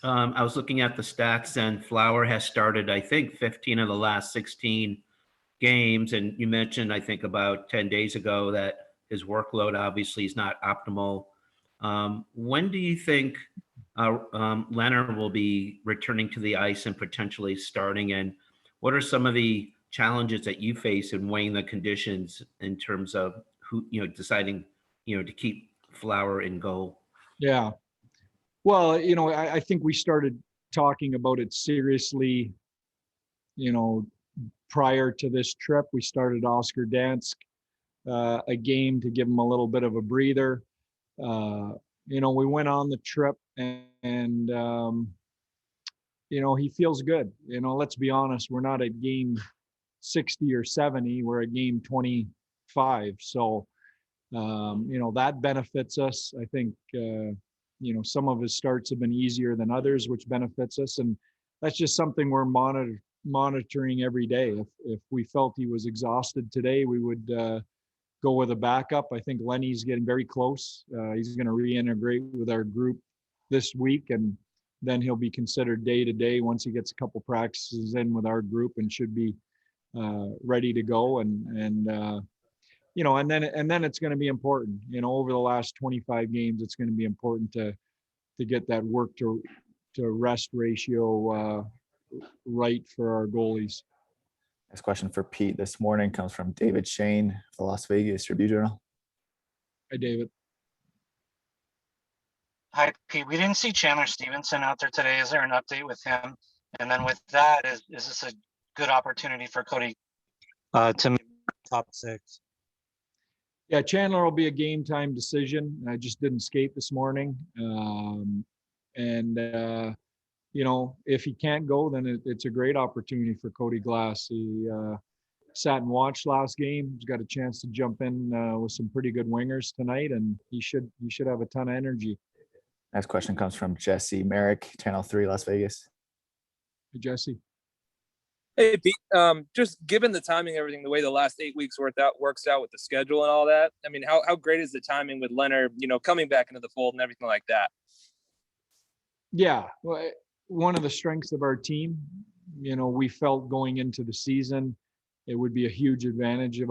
I was looking at the stats, and Flower has started, I think, 15 of the last 16 games. And you mentioned, I think, about 10 days ago that his workload obviously is not optimal. When do you think Lehner will be returning to the ice and potentially starting? And what are some of the challenges that you face in weighing the conditions in terms of who, deciding, to keep Flower in goal? Yeah. Well, I think we started talking about it seriously, prior to this trip. We started Oscar Dansk a game to give him a little bit of a breather. We went on the trip and he feels good. Let's be honest, we're not at game 60 or 70, we're at game 25. So, that benefits us. I think, some of his starts have been easier than others, which benefits us. And that's just something we're monitoring every day. If we felt he was exhausted today, we would go with a backup. I think Lenny's getting very close. He's going to reintegrate with our group this week, and then he'll be considered day to day once he gets a couple practices in with our group, and should be ready to go. And then it's going to be important. Over the last 25 games, it's going to be important to get that work to rest ratio right for our goalies. Next question for Pete this morning comes from David Shane of the Las Vegas Review-Journal. Hi, David. Hi, Pete. We didn't see Chandler Stevenson out there today. Is there an update with him? And then with that, is this a good opportunity for Cody to make top six? Yeah, Chandler will be a game time decision. I just didn't skate this morning. If he can't go, then it's a great opportunity for Cody Glass. He sat and watched last game. He's got a chance to jump in with some pretty good wingers tonight, and he should have a ton of energy. Next question comes from Jesse Merrick, Channel 3, Las Vegas. Hey, Jesse. Hey, Pete. Just given the timing, everything, the way the last 8 weeks works out with the schedule and all that. I mean, how great is the timing with Lehner, coming back into the fold and everything like that? Yeah, well, one of the strengths of our team, we felt going into the season, it would be a huge advantage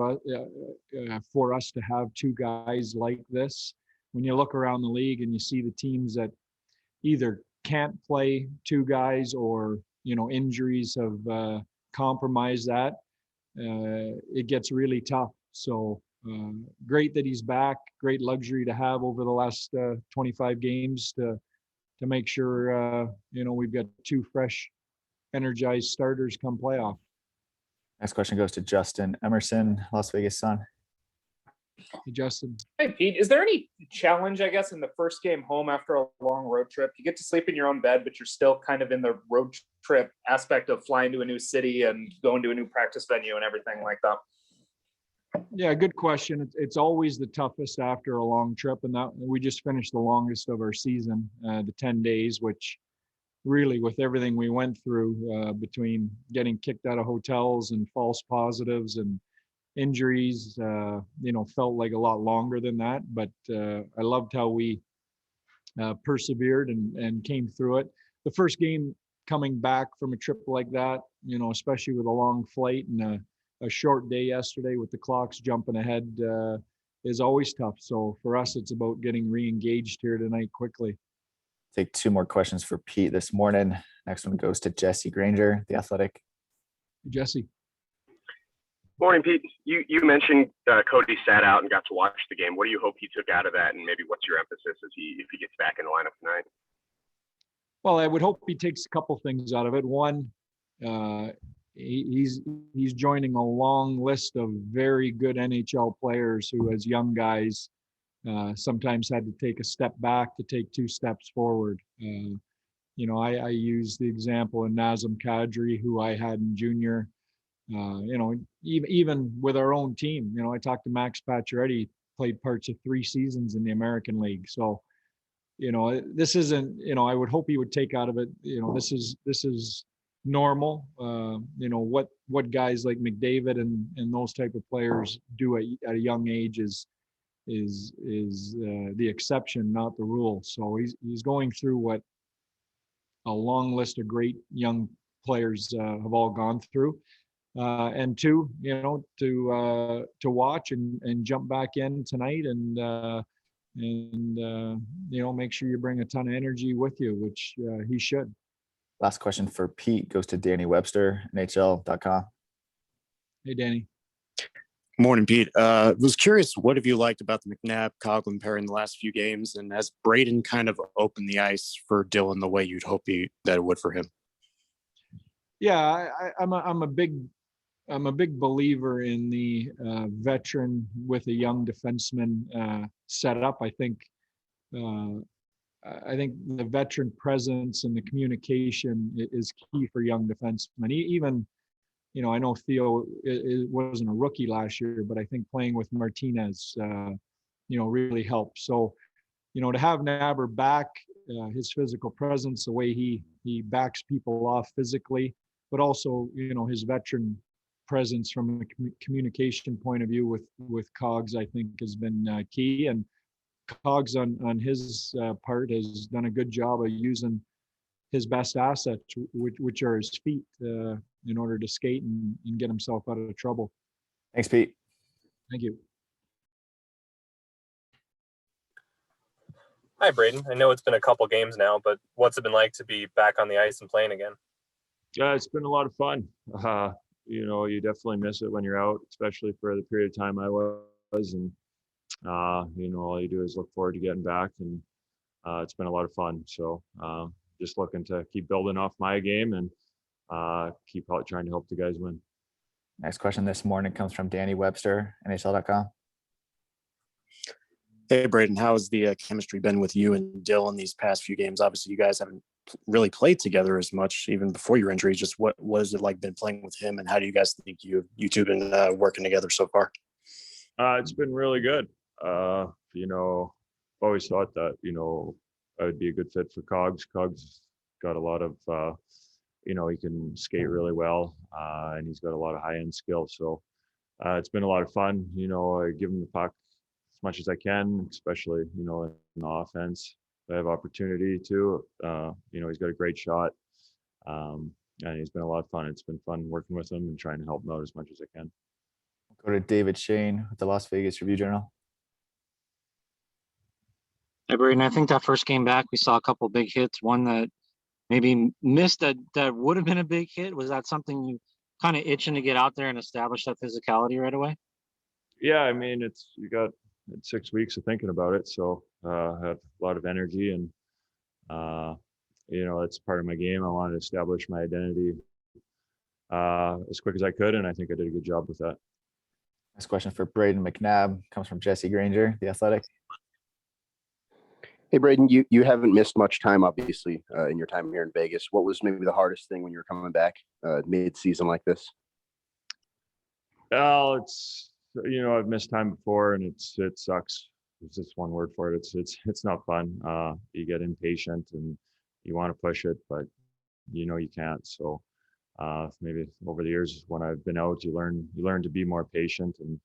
for us to have two guys like this. When you look around the league and you see the teams that either can't play two guys or, injuries have compromised that, it gets really tough. So great that he's back. Great luxury to have over the last 25 games to make sure, we've got two fresh, energized starters come playoff. Next question goes to Justin Emerson, Las Vegas Sun. Hey, Justin. Hey, Pete. Is there any challenge, I guess, in the first game home after a long road trip? You get to sleep in your own bed, but you're still kind of in the road trip aspect of flying to a new city and going to a new practice venue and everything like that. Yeah, good question. It's always the toughest after a long trip, and that we just finished the longest of our season, the 10 days, which really, with everything we went through between getting kicked out of hotels and false positives and injuries, felt like a lot longer than that. But I loved how we persevered and came through it. The first game coming back from a trip like that, especially with a long flight and a short day yesterday with the clocks jumping ahead, is always tough. So for us, it's about getting re-engaged here tonight quickly. Take two more questions for Pete this morning. Next one goes to Jesse Granger, The Athletic. Jesse. Morning, Pete. You mentioned Cody sat out and got to watch the game. What do you hope he took out of that, and maybe what's your emphasis if he gets back in the lineup tonight? Well, I would hope he takes a couple things out of it. One, he's joining a long list of very good NHL players who, as young guys, sometimes had to take a step back to take two steps forward. I use the example of Nazem Kadri, who I had in junior. Even with our own team, I talked to Max Pacioretty, played parts of 3 seasons in the American League. So, this isn't, I would hope he would take out of it, this is normal. What guys like McDavid and those type of players do at a young age is the exception, not the rule. So he's going through what long list of great young players have all gone through. And two, to watch and jump back in tonight and make sure you bring a ton of energy with you, which he should. Last question for Pete goes to Danny Webster, NHL.com. Hey, Danny. Morning, Pete. Was curious, what have you liked about the McNabb-Coghlan pair in the last few games, and has Braden kind of opened the ice for Dylan the way you'd hope that it would for him? Yeah, I'm a big believer in the veteran with a young defenseman setup. I think the veteran presence and the communication is key for young defensemen. Even, I know Theo it wasn't a rookie last year, but I think playing with Martinez, really helped. So, to have Nabber back, his physical presence, the way he backs people off physically, but also, his veteran presence from a communication point of view with Cogs, I think has been key. And Cogs on his part has done a good job of using his best assets, which are his feet, in order to skate and get himself out of trouble. Thanks, Pete. Thank you. Hi, Braden. I know it's been a couple games now, but what's it been like to be back on the ice and playing again? It's been a lot of fun. You definitely miss it when you're out, especially for the period of time I was. And, all you do is look forward to getting back, and it's been a lot of fun. So just looking to keep building off my game and keep trying to help the guys win. Next question this morning comes from Danny Webster, NHL.com. Hey, Braden, how has the chemistry been with you and Dylan these past few games? Obviously, you guys haven't really played together as much even before your injury. Just what is it like been playing with him, and how do you guys think you two been working together so far? It's been really good. Always thought that, I would be a good fit for Cogs. Cogs got a lot of, he can skate really well, and he's got a lot of high-end skill. So it's been a lot of fun. I give him the puck as much as I can, especially, in the offense. I have opportunity to, he's got a great shot. And he's been a lot of fun. It's been fun working with him and trying to help him out as much as I can. Go to David Shane with the Las Vegas Review-Journal. Hey, Braden, I think that first game back, we saw a couple big hits. One that maybe missed that would have been a big hit. Was that something you kind of itching to get out there and establish that physicality right away? Yeah, I mean, you got 6 weeks of thinking about it. So I had a lot of energy, and, it's part of my game. I wanted to establish my identity as quick as I could, and I think I did a good job with that. Next question for Braden McNabb comes from Jesse Granger, The Athletic. Hey, Braden, you haven't missed much time, obviously, in your time here in Vegas. What was maybe the hardest thing when you were coming back mid-season like this? Well, it's, I've missed time before, and it sucks. It's just one word for it. It's not fun. You get impatient and you want to push it, but you can't. So maybe over the years when I've been out, you learn to be more patient and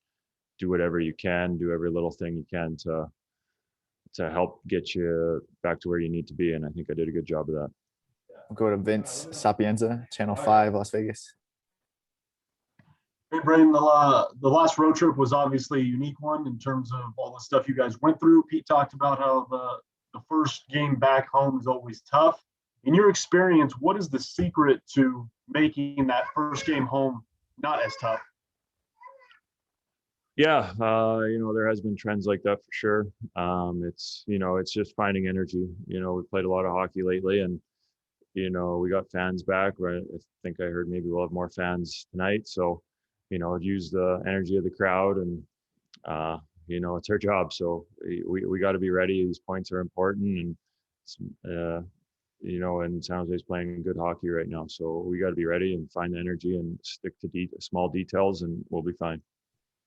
do whatever you can, do every little thing you can to help get you back to where you need to be. And I think I did a good job of that. We'll go to Vince Sapienza, Channel 5, Las Vegas. Hey, Braden, the last road trip was obviously a unique one in terms of all the stuff you guys went through. Pete talked about how the first game back home is always tough. In your experience, what is the secret to making that first game home not as tough? Yeah, there has been trends like that for sure. It's just finding energy. We played a lot of hockey lately, and we got fans back. Right? I think I heard maybe we'll have more fans tonight. So, use the energy of the crowd, and it's our job. So we got to be ready. These points are important, and and San Jose's playing good hockey right now. So we got to be ready and find the energy and stick to small details, and we'll be fine.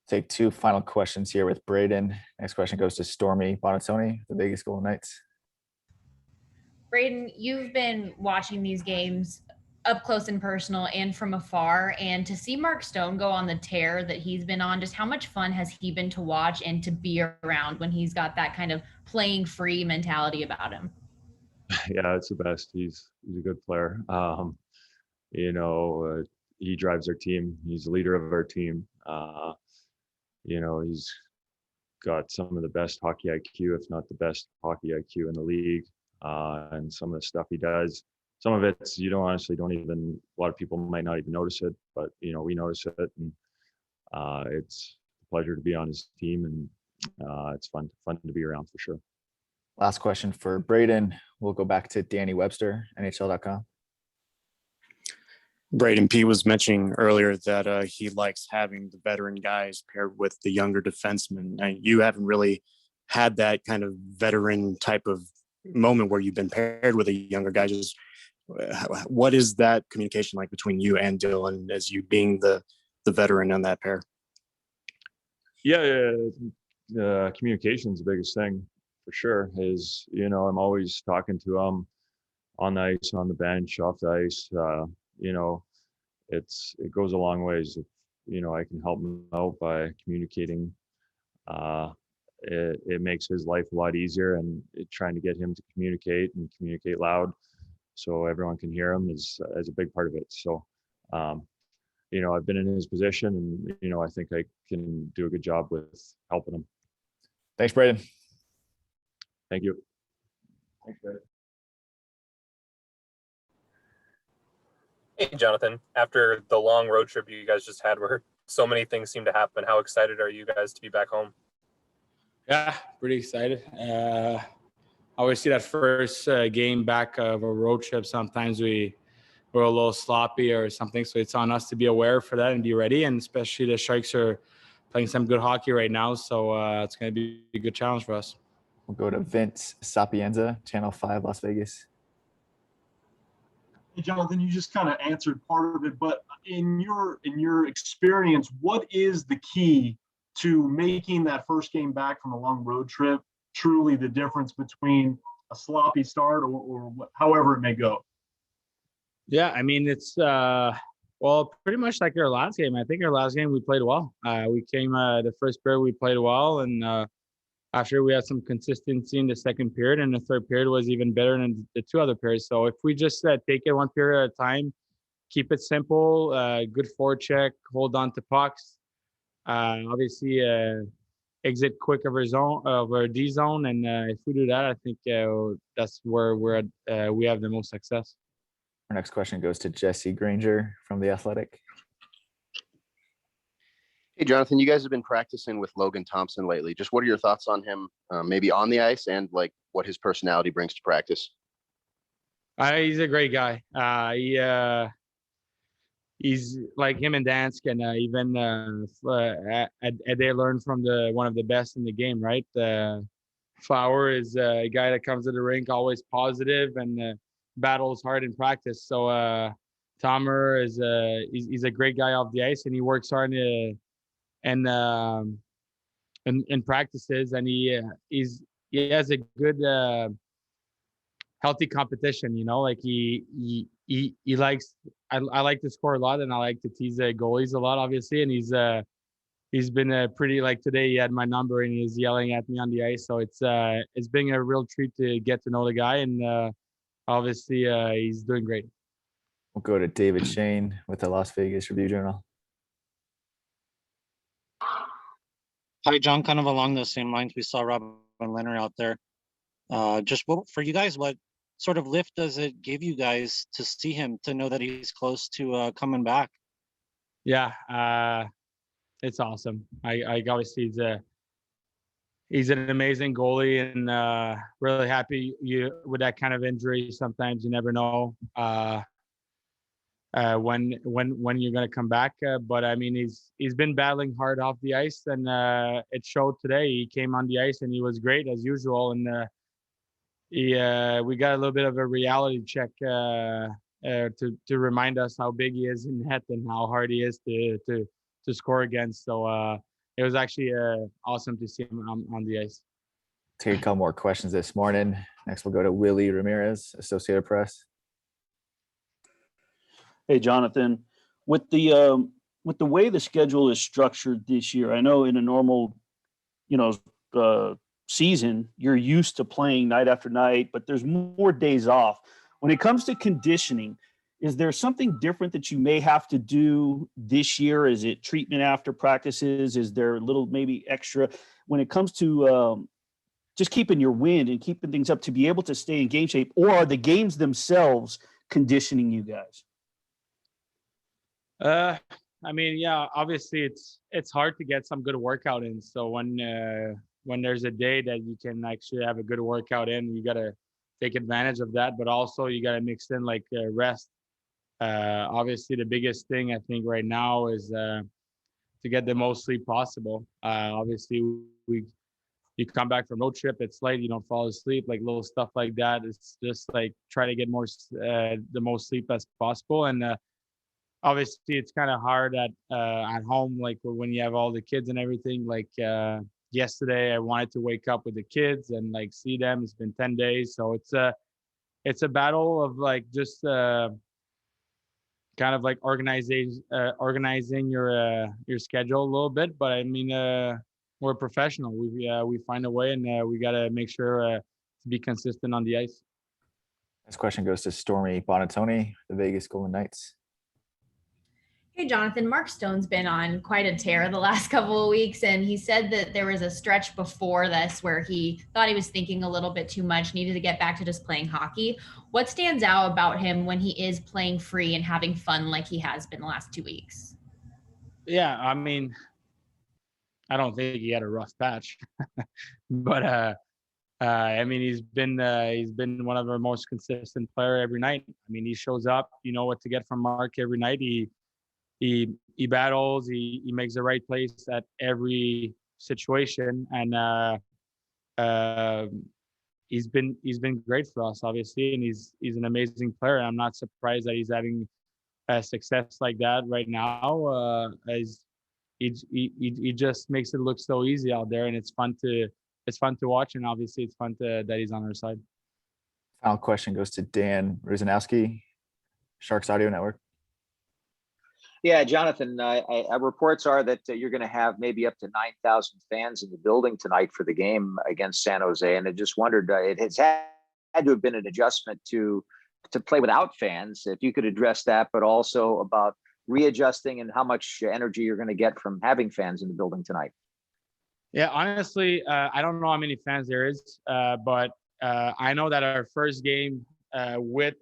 Take two final questions here with Braden. Next question goes to Stormy Bonatoni, the Vegas Golden Knights. Braden, you've been watching these games up close and personal and from afar, and to see Mark Stone go on the tear that he's been on, just how much fun has he been to watch and to be around when he's got that kind of playing free mentality about him? Yeah, it's the best. He's a good player. He drives our team. He's the leader of our team. He's got some of the best hockey IQ, if not the best hockey IQ in the league. And some of the stuff he does, some of it's a lot of people might not even notice it, but we notice it, and it's a pleasure to be on his team, and it's fun to be around for sure. Last question for Braden. We'll go back to Danny Webster, NHL.com. Braden, P was mentioning earlier that he likes having the veteran guys paired with the younger defensemen. And you haven't really had that kind of veteran type of moment where you've been paired with a younger guy. Just what is that communication like between you and Dylan as you being the veteran on that pair? Yeah, communication is the biggest thing for sure. I'm always talking to him on the ice, on the bench, off the ice. It goes a long ways. If I can help him out by communicating, it makes his life a lot easier, and trying to get him to communicate loud so everyone can hear him is a big part of it. So I've been in his position, and I think I can do a good job with helping him. Thanks, Braden. Thank you. Thanks, Braden. Hey, Jonathan, after the long road trip you guys just had where so many things seem to happen, how excited are you guys to be back home? Yeah, pretty excited. I always see that first game back of a road trip. Sometimes we're a little sloppy or something. So it's on us to be aware for that and be ready. And especially the Sharks are playing some good hockey right now. So it's going to be a good challenge for us. We'll go to Vince Sapienza, Channel 5, Las Vegas. Hey, Jonathan, you just kind of answered part of it, but in your experience, what is the key to making that first game back from a long road trip truly the difference between a sloppy start or however it may go? Yeah, I mean, it's pretty much like our last game. I think our last game we played well. We came the first period we played well, and after we had some consistency in the second period, and the third period was even better than the two other periods. So if we just take it one period at a time, keep it simple, good forecheck, hold on to pucks, obviously exit quick of our D zone, and if we do that, I think that's where we have the most success. Our next question goes to Jesse Granger from The Athletic. Hey, Jonathan, you guys have been practicing with Logan Thompson lately. Just what are your thoughts on him, maybe on the ice, and like what his personality brings to practice? He's a great guy. He's like him and Dansk, and even they learn from one of the best in the game, right? Flower is a guy that comes to the rink always positive and battles hard in practice. So Tomer is he's a great guy off the ice, and he works hard in practices, and he has a good healthy competition. Like he likes. I like to score a lot, and I like to tease the goalies a lot, obviously. And he's been pretty, like today he had my number and he's yelling at me on the ice. So it's been a real treat to get to know the guy, and obviously he's doing great. We'll go to David Shane with the Las Vegas Review-Journal. Hi, John. Kind of along the same lines, we saw Robin Lehner out there. Just for you guys, what sort of lift does it give you guys to see him, to know that he's close to coming back? Yeah, it's awesome. I obviously he's an amazing goalie, and really happy with that kind of injury. Sometimes you never know when you're gonna come back. But I mean, he's been battling hard off the ice, and it showed today. He came on the ice and he was great as usual, and we got a little bit of a reality check to remind us how big he is in net and how hard he is to score against. So it was actually awesome to see him on the ice. Take a couple more questions this morning. Next, we'll go to Willie Ramirez, Associated Press. Hey, Jonathan, with the way the schedule is structured this year, I know in a normal, season, you're used to playing night after night, but there's more days off. When it comes to conditioning, is there something different that you may have to do this year? Is it treatment after practices? Is there a little maybe extra when it comes to just keeping your wind and keeping things up to be able to stay in game shape, or are the games themselves conditioning you guys? I mean, yeah, obviously it's hard to get some good workout in. So when there's a day that you can actually have a good workout in, you gotta take advantage of that. But also you gotta mix in like rest. Obviously, the biggest thing I think right now is to get the most sleep possible. Obviously, you come back from road trip, it's late, you don't fall asleep, like little stuff like that. It's just like try to get the most sleep as possible. And obviously, it's kind of hard at home, like when you have all the kids and everything. Like yesterday, I wanted to wake up with the kids and like see them. It's been 10 days, so it's a battle of like just kind of like organizing your schedule a little bit. But I mean, we're professional. We find a way, and we got to make sure to be consistent on the ice. This question goes to Stormy Bonatoni, the Vegas Golden Knights. Hey, Jonathan, Mark Stone's been on quite a tear the last couple of weeks, and he said that there was a stretch before this where he thought he was thinking a little bit too much, needed to get back to just playing hockey. What stands out about him when he is playing free and having fun like he has been the last 2 weeks? Yeah, I mean, I don't think he had a rough patch, but I mean, he's been one of our most consistent player every night. I mean, he shows up. You know what to get from Mark every night. He battles. He makes the right place at every situation, and he's been great for us, obviously, and he's an amazing player. I'm not surprised that he's having success like that right now. As he just makes it look so easy out there, and it's fun to watch, and obviously it's fun that he's on our side. Final question goes to Dan Ruzanowski, Sharks Audio Network. Yeah, Jonathan, reports are that you're going to have maybe up to 9,000 fans in the building tonight for the game against San Jose. And I just wondered, it has had to have been an adjustment to play without fans. If you could address that, but also about readjusting and how much energy you're going to get from having fans in the building tonight. Yeah, honestly, I don't know how many fans there is, but I know that our first game with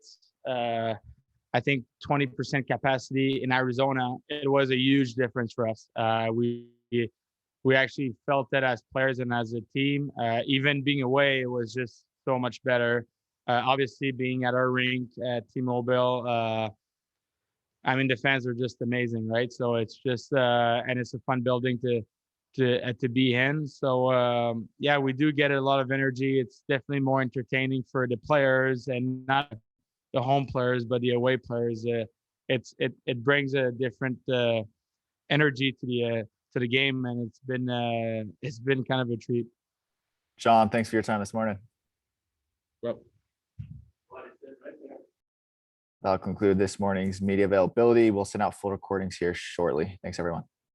I think 20% capacity in Arizona, it was a huge difference for us. We actually felt that as players and as a team. Even being away, it was just so much better. Obviously, being at our rink at T-Mobile, I mean, the fans are just amazing, right? So it's just and it's a fun building to be in. So yeah, we do get a lot of energy. It's definitely more entertaining for the players and not the home players, but the away players. It brings a different energy to the game, and it's been kind of a treat. John, thanks for your time this morning. Well, that'll conclude this morning's media availability. We'll send out full recordings here shortly. Thanks, everyone.